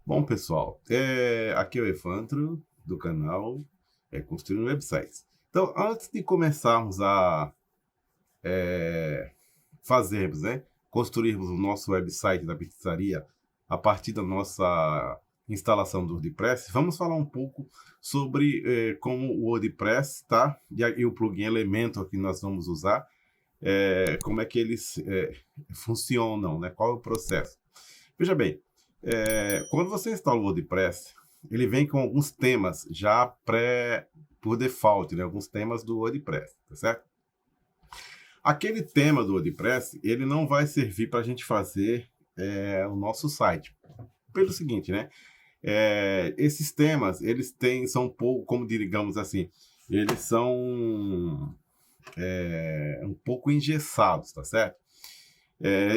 Bom, pessoal, aqui é o Evandro, do canal Construindo Websites. Então, antes de começarmos a fazermos, né, construirmos o nosso website da pizzaria a partir da nossa instalação do WordPress, vamos falar um pouco sobre como o WordPress, tá? E o plugin Elementor que nós vamos usar, como é que eles funcionam, né? Qual é o processo? Veja bem, quando você instala o WordPress, ele vem com alguns temas já por default, né? Alguns temas do WordPress, tá certo? Aquele tema do WordPress, ele não vai servir para a gente fazer o nosso site. Pelo seguinte, né? Esses temas, são um pouco, como digamos assim, eles são um pouco engessados, tá certo?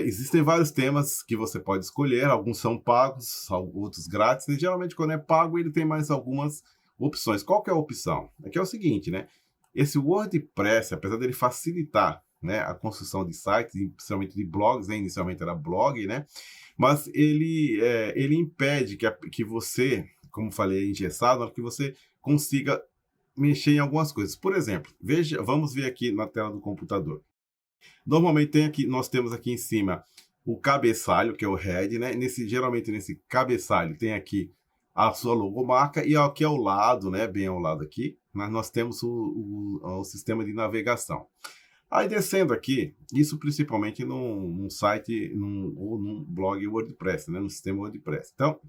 Existem vários temas que você pode escolher, alguns são pagos, outros grátis, e geralmente quando é pago ele tem mais algumas opções. Qual que é a opção? Aqui é o seguinte, né? Esse WordPress, apesar dele facilitar, né, a construção de sites, principalmente de blogs, né? Inicialmente era blog, né? Mas ele impede que você, como falei, é engessado, que você consiga mexer em algumas coisas. Por exemplo, vamos ver aqui na tela do computador. Normalmente nós temos aqui em cima o cabeçalho, que é o head, né? Geralmente nesse cabeçalho tem aqui a sua logomarca e aqui ao lado, né? Bem ao lado aqui, nós temos o sistema de navegação. Aí descendo aqui, isso principalmente num site ou num blog WordPress, né? No sistema WordPress. Então,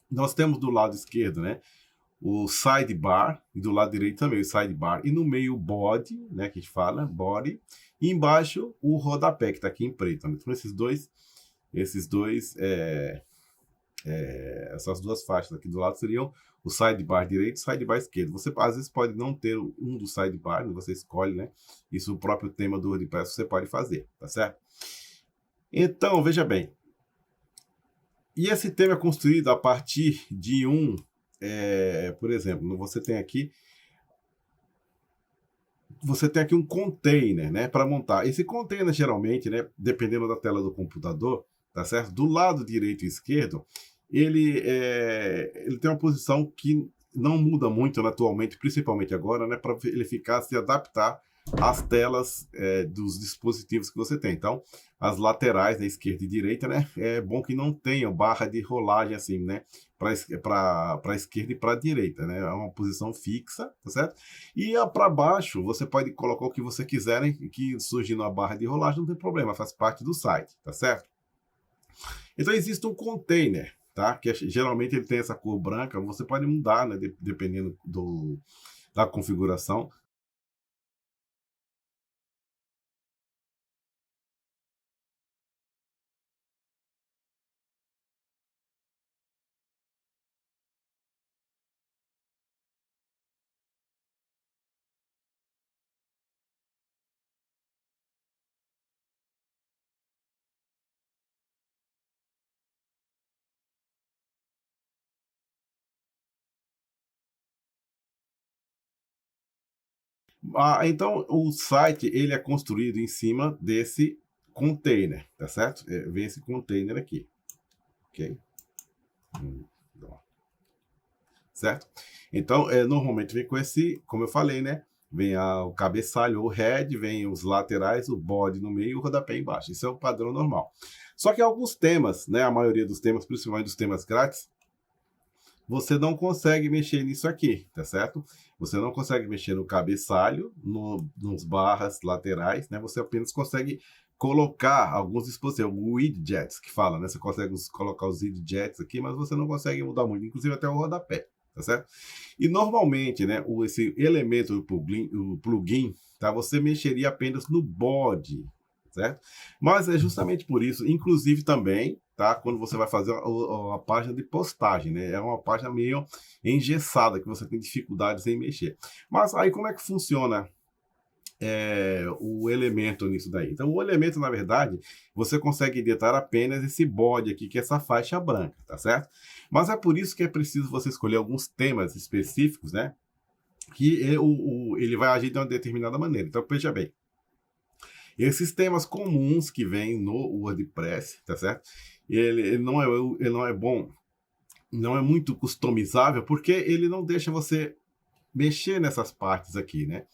nós temos do lado esquerdo, né? O sidebar, e do lado direito também o sidebar, e no meio o body, né, que a gente fala, body, e embaixo o rodapé, que está aqui em preto. Então, essas duas faixas aqui do lado seriam o sidebar direito e o sidebar esquerdo. Você, às vezes, pode não ter um do sidebar, você escolhe, né? Isso, o próprio tema do WordPress, você pode fazer, tá certo? Então, veja bem. E esse tema é construído a partir de por exemplo, você tem aqui um container, né, para montar. Esse container, geralmente, né, dependendo da tela do computador, tá certo? Do lado direito e esquerdo, ele tem uma posição que não muda muito, né, atualmente, principalmente agora, né, para ele se adaptar às telas dos dispositivos que você tem. Então, as laterais, né, esquerda e direita, né, é bom que não tenha barra de rolagem assim, né, para a esquerda e para a direita, né, é uma posição fixa, tá certo? E para baixo, você pode colocar o que você quiser, né, que surgindo a barra de rolagem não tem problema, faz parte do site, tá certo? Então, existe um container, tá? Que geralmente ele tem essa cor branca, você pode mudar, né, dependendo da configuração. Então, o site ele é construído em cima desse container, tá certo? Vem esse container aqui, ok? Certo? Então, normalmente vem com esse, como eu falei, né? Vem o cabeçalho, o head, vem os laterais, o body no meio e o rodapé embaixo. Isso é o padrão normal. Só que alguns temas, né? A maioria dos temas, principalmente dos temas grátis, você não consegue mexer nisso aqui, tá certo? Você não consegue mexer no cabeçalho, nos barras laterais, né? Você apenas consegue colocar alguns dispositivos, widgets que fala, né? Você consegue colocar os widgets aqui, mas você não consegue mudar muito, inclusive até o rodapé, tá certo? E normalmente, né, esse elemento do plugin, tá? Você mexeria apenas no body, certo? Mas é justamente por isso, inclusive também, tá? Quando você vai fazer a página de postagem, né? É uma página meio engessada, que você tem dificuldades em mexer. Mas aí como é que funciona o elemento nisso daí? Então, o elemento, na verdade, você consegue editar apenas esse body aqui, que é essa faixa branca, tá certo? Mas é por isso que é preciso você escolher alguns temas específicos, né? Que ele vai agir de uma determinada maneira. Então, veja bem, esses temas comuns que vêm no WordPress, tá certo? Ele não é bom não é muito customizável, porque ele não deixa você mexer nessas partes aqui, né?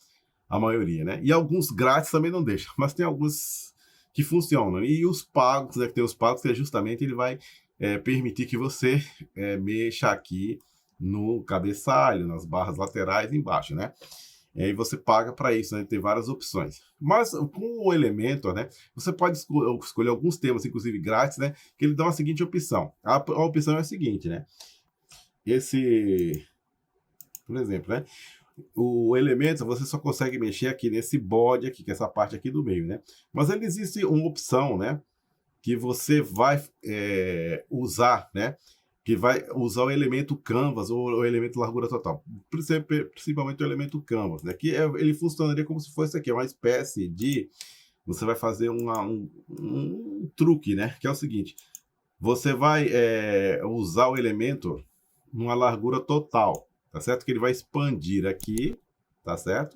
A maioria, né? E alguns grátis também não deixam, mas tem alguns que funcionam. E os pagos, né? Que tem os pagos que é justamente ele vai permitir que você mexa aqui no cabeçalho, nas barras laterais embaixo, né? E aí você paga para isso, né? Tem várias opções. Mas com o Elementor, né? Você pode escolher alguns temas, inclusive grátis, né? Que ele dá a seguinte opção. A opção é a seguinte, né? Por exemplo, né? O Elementor você só consegue mexer aqui nesse body aqui, que é essa parte aqui do meio, né? Mas ele existe uma opção, né? Que você vai usar, né? Que vai usar o elemento canvas ou o elemento largura total, principalmente o elemento canvas, né? Que ele funcionaria como se fosse aqui, uma espécie de... Você vai fazer um truque, né? Que é o seguinte, você vai usar o elemento numa largura total, tá certo? Que ele vai expandir aqui, tá certo?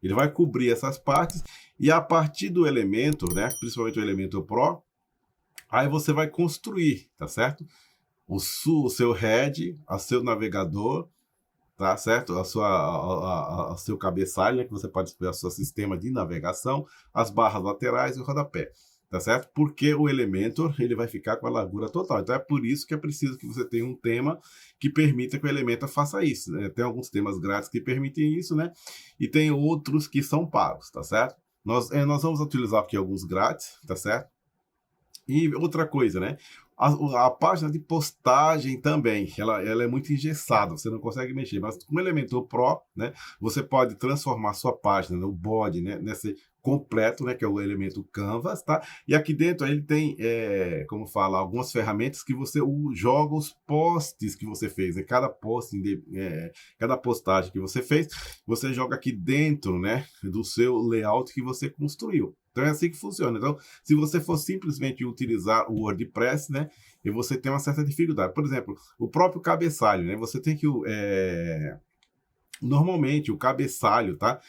Ele vai cobrir essas partes e a partir do elemento, né? Principalmente o elemento Pro, aí você vai construir, tá certo? O seu head, o seu navegador, tá certo? O seu cabeçalho, né, que você pode escolher o seu sistema de navegação, as barras laterais e o rodapé, tá certo? Porque o Elementor, ele vai ficar com a largura total. Então é por isso que é preciso que você tenha um tema que permita que o Elementor faça isso, né? Tem alguns temas grátis que permitem isso, né? E tem outros que são pagos, tá certo? Nós vamos utilizar aqui alguns grátis, tá certo? E outra coisa, né? A página de postagem também, ela é muito engessada, você não consegue mexer, mas com o Elementor Pro, né, você pode transformar sua página, né, o body, né, nesse completo, né, que é o elemento Canvas, tá? E aqui dentro ele tem, como fala, algumas ferramentas que você joga os posts que você fez, né? Cada postagem que você fez, você joga aqui dentro, né, do seu layout que você construiu. Então é assim que funciona. Então, se você for simplesmente utilizar o WordPress, né, e você tem uma certa dificuldade. Por exemplo, o próprio cabeçalho, né, você tem que normalmente o cabeçalho, tá?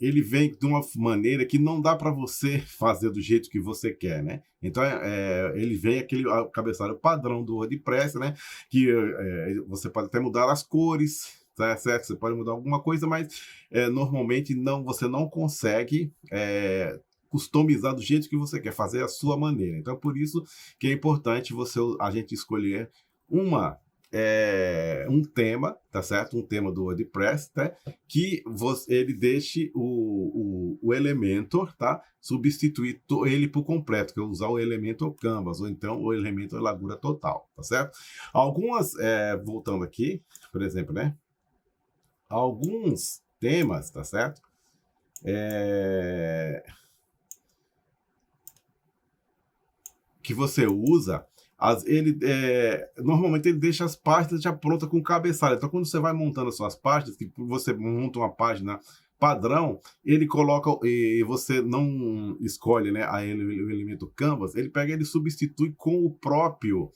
Ele vem de uma maneira que não dá para você fazer do jeito que você quer, né? Então ele vem aquele cabeçalho padrão do WordPress, né? Que você pode até mudar as cores. Tá certo? Você pode mudar alguma coisa, mas normalmente você não consegue customizar do jeito que você quer, fazer a sua maneira. Então, por isso que é importante a gente escolher um tema, tá certo? Um tema do WordPress, tá? Que ele deixe o Elementor, tá? Substituir ele por completo, que é usar o Elementor Canvas, ou então o Elementor Largura Total, tá certo? Algumas, voltando aqui, por exemplo, né? Alguns temas, tá certo? Que você usa, normalmente ele deixa as páginas já prontas com cabeçalho. Então, quando você vai montando as suas páginas, que você monta uma página padrão, ele coloca, e você não escolhe, né, o elemento Canvas, ele pega e ele substitui com o próprio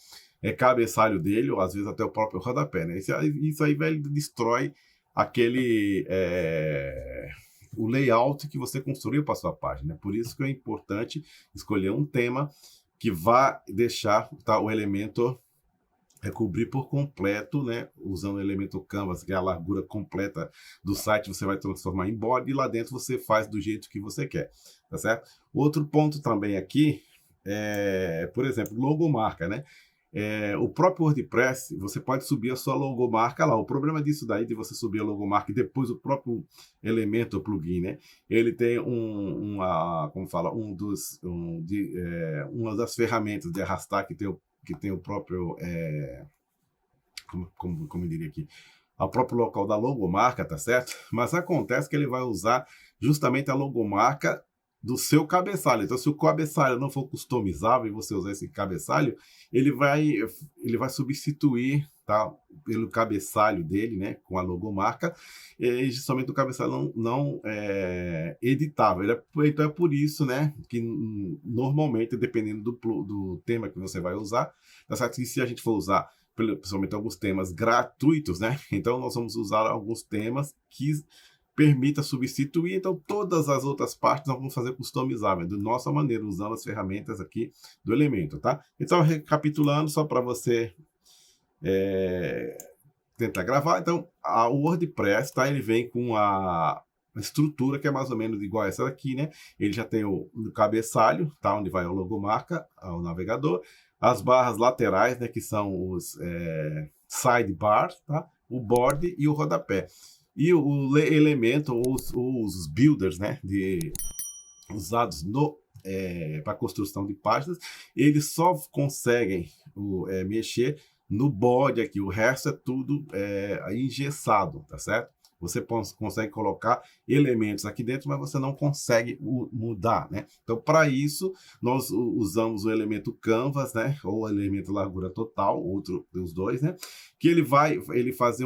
cabeçalho dele, ou às vezes até o próprio rodapé, né? Isso aí vai destrói o layout que você construiu para sua página. Por isso que é importante escolher um tema que vá deixar o elemento cobrir por completo, né? Usando o elemento Canvas, que é a largura completa do site, você vai transformar em body, e lá dentro você faz do jeito que você quer, tá certo? Outro ponto também aqui por exemplo, logomarca, né? O próprio WordPress, você pode subir a sua logomarca lá. O problema disso daí, de você subir a logomarca e depois o próprio elemento, o plugin, né? Ele tem uma das ferramentas de arrastar que tem o próprio, como eu diria aqui, o próprio local da logomarca, tá certo? Mas acontece que ele vai usar justamente a logomarca do seu cabeçalho. Então, se o cabeçalho não for customizável e você usar esse cabeçalho, ele vai substituir, tá, pelo cabeçalho dele, né, com a logomarca, e justamente o cabeçalho não é editável. Então é por isso, né, que normalmente, dependendo do tema que você vai usar, tá certo? E se a gente for usar principalmente alguns temas gratuitos, né, então nós vamos usar alguns temas que permita substituir, então todas as outras partes nós vamos fazer customizável, da nossa maneira, usando as ferramentas aqui do elemento, tá? Então, recapitulando, só para você tentar gravar. Então, o WordPress, tá? Ele vem com a estrutura que é mais ou menos igual a essa daqui, né? Ele já tem o cabeçalho, tá? Onde vai o logomarca, o navegador, as barras laterais, né? Que são os sidebars, tá? O board e o rodapé. E o elemento, os builders, né? Usados para construção de páginas, eles só conseguem mexer no body aqui, o resto é tudo engessado, tá certo? Você consegue colocar elementos aqui dentro, mas você não consegue mudar, né? Então, para isso, nós usamos o elemento canvas, né? Ou o elemento largura total, outro dos dois, né? Que ele vai fazer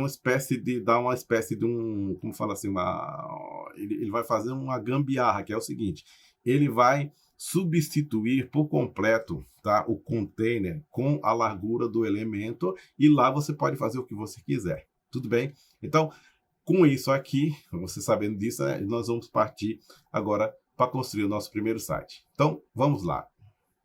dar uma espécie de um, como fala assim, ele vai fazer uma gambiarra, que é o seguinte, ele vai substituir por completo, tá, o container com a largura do elemento, e lá você pode fazer o que você quiser. Tudo bem? Então, com isso aqui, você sabendo disso, né, nós vamos partir agora para construir o nosso primeiro site. Então, vamos lá.